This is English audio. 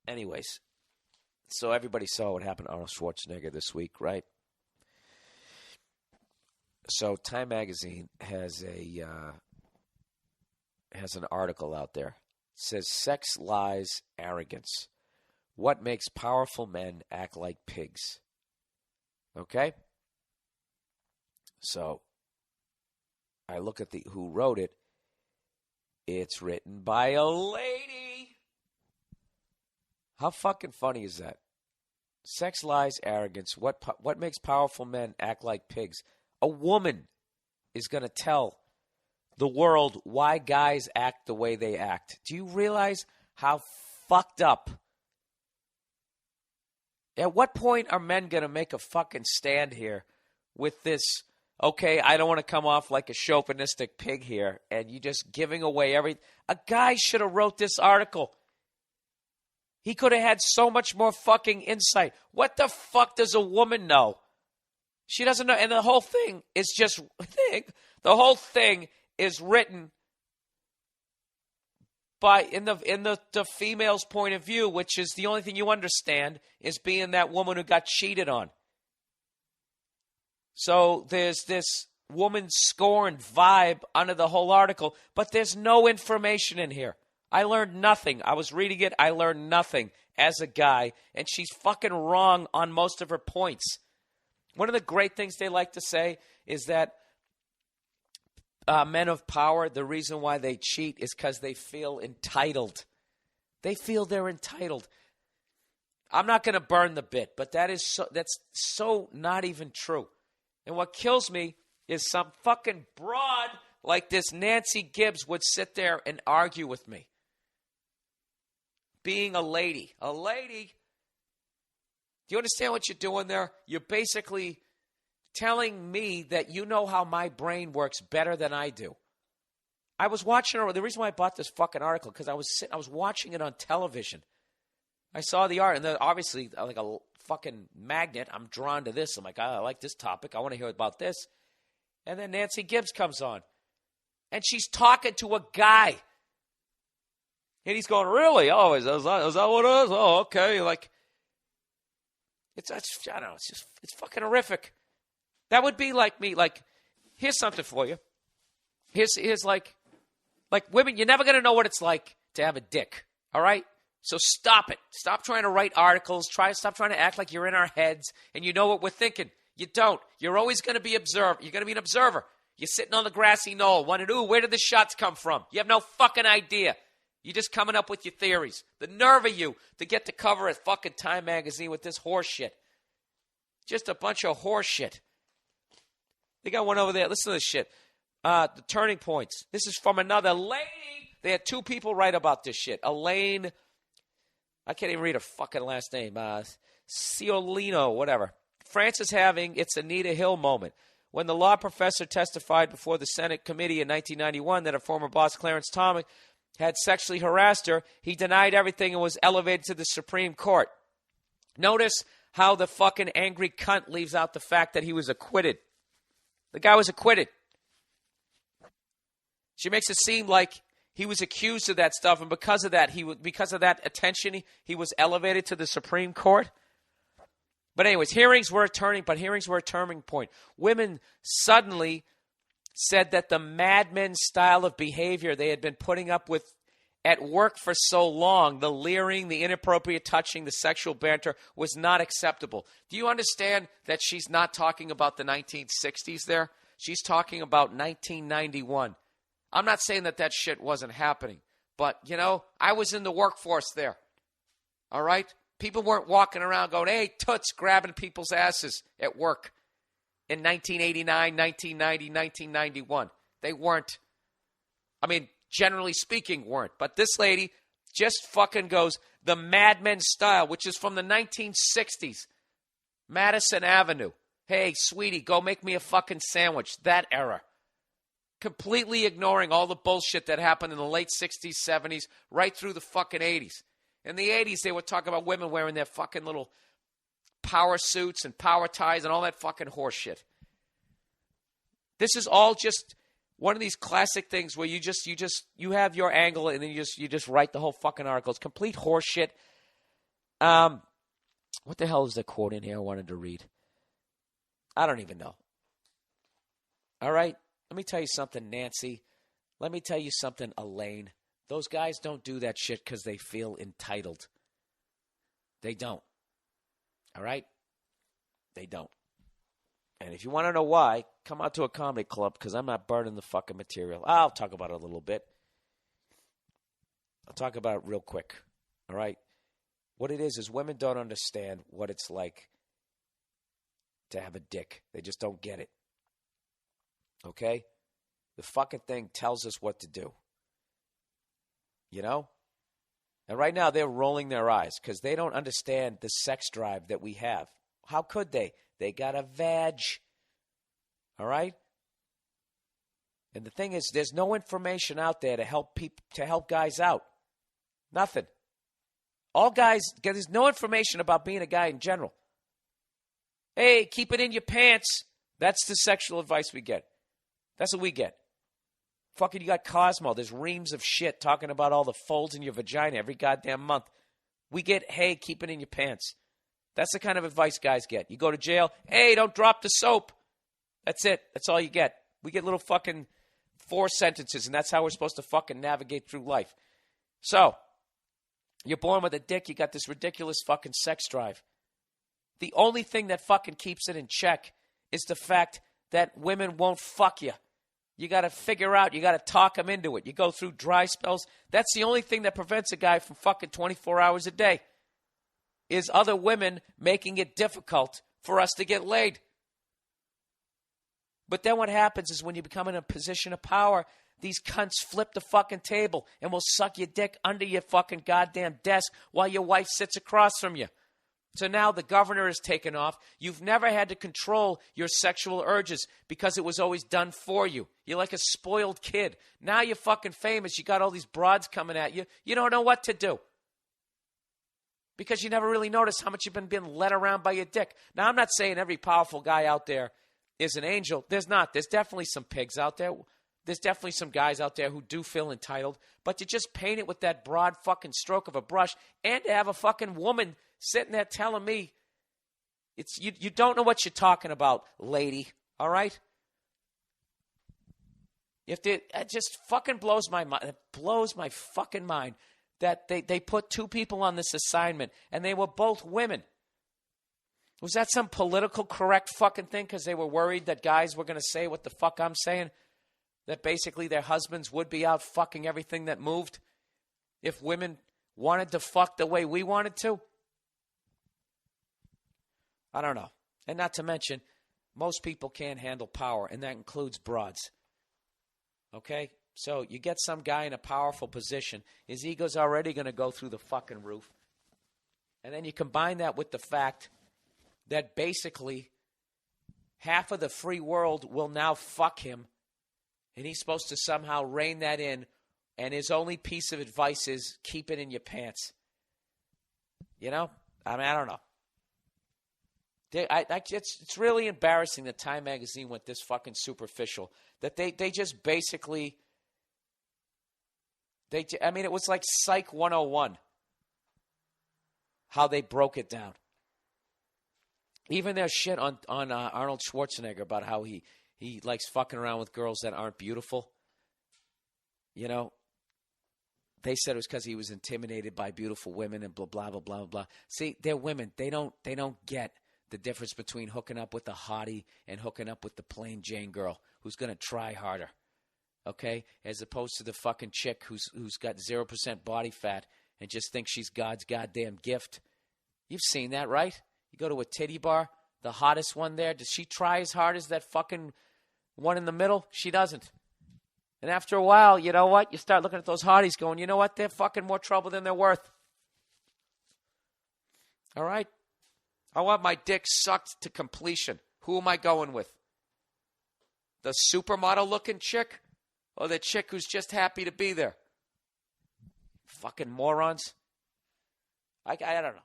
Anyways, so everybody saw what happened to Arnold Schwarzenegger this week, right? So Time Magazine has an article out there. It says, "Sex, lies, arrogance. What makes powerful men act like pigs?" Okay? So I look at who wrote it. It's written by a lady. How fucking funny is that? Sex, lies, arrogance. What makes powerful men act like pigs? A woman is going to tell the world why guys act the way they act. Do you realize how fucked up? At what point are men going to make a fucking stand here with this, okay, I don't want to come off like a chauvinistic pig here, and you just giving away everything? A guy should have wrote this article. He could have had so much more fucking insight. What the fuck does a woman know? She doesn't know. And the whole thing is just, the whole thing is written by in the female's point of view, which is the only thing you understand is being that woman who got cheated on. So there's this woman scorned vibe under the whole article, but there's no information in here. I learned nothing. I was reading it. I learned nothing as a guy, and she's fucking wrong on most of her points. One of the great things they like to say is that men of power, the reason why they cheat is because they feel entitled. They feel they're entitled. I'm not going to burn the bit, but that's so not even true. And what kills me is some fucking broad like this Nancy Gibbs would sit there and argue with me. Being a lady. A lady? Do you understand what you're doing there? You're basically telling me that you know how my brain works better than I do. I was watching her. The reason why I bought this fucking article, because I was watching it on television. I saw the art, and then obviously, like a fucking magnet, I'm drawn to this. I'm like, I like this topic. I want to hear about this. And then Nancy Gibbs comes on, and she's talking to a guy. And he's going, really? Oh, is that what it is? Oh, okay. Like, I don't know. It's fucking horrific. That would be like me. Like, here's something for you. Here's like women, you're never going to know what it's like to have a dick. All right? So stop it. Stop trying to write articles. Stop trying to act like you're in our heads and you know what we're thinking. You don't. You're always going to be observed. You're going to be an observer. You're sitting on the grassy knoll wondering, where did the shots come from? You have no fucking idea. You're just coming up with your theories. The nerve of you to get to cover a fucking Time magazine with this horse shit. Just a bunch of horse shit. They got one over there. Listen to this shit. The turning points. This is from another lady. They had two people write about this shit. Elaine, I can't even read her fucking last name. Ciolino, whatever. France is having its Anita Hill moment. When the law professor testified before the Senate committee in 1991 that her former boss, Clarence Thomas, had sexually harassed her, he denied everything and was elevated to the Supreme Court. Notice how the fucking angry cunt leaves out the fact that he was acquitted. The guy was acquitted. She makes it seem like he was accused of that stuff, and because of that attention, he was elevated to the Supreme Court. But anyways, hearings were a turning point. Women suddenly said that the Mad Men style of behavior they had been putting up with at work for so long, the leering, the inappropriate touching, the sexual banter, was not acceptable. Do you understand that she's not talking about the 1960s there? She's talking about 1991. I'm not saying that shit wasn't happening, but, I was in the workforce there. All right? People weren't walking around going, hey, toots, grabbing people's asses at work in 1989, 1990, 1991. They weren't. I mean, generally speaking, weren't. But this lady just fucking goes the Mad Men style, which is from the 1960s. Madison Avenue. Hey, sweetie, go make me a fucking sandwich. That era. Completely ignoring all the bullshit that happened in the late 60s, 70s, right through the fucking 80s. In the 80s, they would talk about women wearing their fucking little power suits and power ties and all that fucking horse shit. This is all just one of these classic things where you have your angle and then you just write the whole fucking article. It's complete horse shit. What the hell is the quote in here I wanted to read? I don't even know. All right? Let me tell you something, Nancy. Let me tell you something, Elaine. Those guys don't do that shit because they feel entitled. They don't. All right? They don't. And if you want to know why, come out to a comedy club because I'm not burning the fucking material. I'll talk about it a little bit. I'll talk about it real quick. All right? What it is women don't understand what it's like to have a dick. They just don't get it. Okay? The fucking thing tells us what to do. You know? And right now they're rolling their eyes because they don't understand the sex drive that we have. How could they? They got a vag. All right? And the thing is, there's no information out there to help guys out. Nothing. All guys, there's no information about being a guy in general. Hey, keep it in your pants. That's the sexual advice we get. That's what we get. Fucking, you got Cosmo. There's reams of shit talking about all the folds in your vagina every goddamn month. We get, hey, keep it in your pants. That's the kind of advice guys get. You go to jail, hey, don't drop the soap. That's it. That's all you get. We get little fucking 4 sentences, and that's how we're supposed to fucking navigate through life. So, you're born with a dick. You got this ridiculous fucking sex drive. The only thing that fucking keeps it in check is the fact that women won't fuck you. You got to figure out, you got to talk them into it. You go through dry spells. That's the only thing that prevents a guy from fucking 24 hours a day is other women making it difficult for us to get laid. But then what happens is when you become in a position of power, these cunts flip the fucking table and will suck your dick under your fucking goddamn desk while your wife sits across from you. So now the governor is taken off. You've never had to control your sexual urges because it was always done for you. You're like a spoiled kid. Now you're fucking famous. You got all these broads coming at you. You don't know what to do because you never really noticed how much you've been being led around by your dick. Now, I'm not saying every powerful guy out there is an angel. There's not. There's definitely some pigs out there. There's definitely some guys out there who do feel entitled. But to just paint it with that broad fucking stroke of a brush and to have a fucking woman sitting there telling me, it's you don't know what you're talking about, lady. All right? It just fucking blows my mind. It blows my fucking mind that they put 2 people on this assignment and they were both women. Was that some political correct fucking thing because they were worried that guys were going to say what the fuck I'm saying? That basically their husbands would be out fucking everything that moved if women wanted to fuck the way we wanted to? I don't know. And not to mention, most people can't handle power, and that includes broads. Okay? So you get some guy in a powerful position, his ego's already going to go through the fucking roof. And then you combine that with the fact that basically half of the free world will now fuck him, and he's supposed to somehow rein that in, and his only piece of advice is keep it in your pants. You know? I mean, I don't know. It's really embarrassing that Time Magazine went this fucking superficial. That they just basically... it was like Psych 101. How they broke it down. Even their shit on Arnold Schwarzenegger about how he likes fucking around with girls that aren't beautiful. You know, they said it was because he was intimidated by beautiful women and blah, blah, blah, blah, blah. See, they're women. They don't get the difference between hooking up with the hottie and hooking up with the plain Jane girl who's going to try harder. Okay? As opposed to the fucking chick who's got 0% body fat and just thinks she's God's goddamn gift. You've seen that, right? You go to a titty bar, the hottest one there, does she try as hard as that fucking one in the middle? She doesn't. And after a while, you know what? You start looking at those hotties going, you know what? They're fucking more trouble than they're worth. All right? I want my dick sucked to completion. Who am I going with? The supermodel-looking chick? Or the chick who's just happy to be there? Fucking morons. I don't know.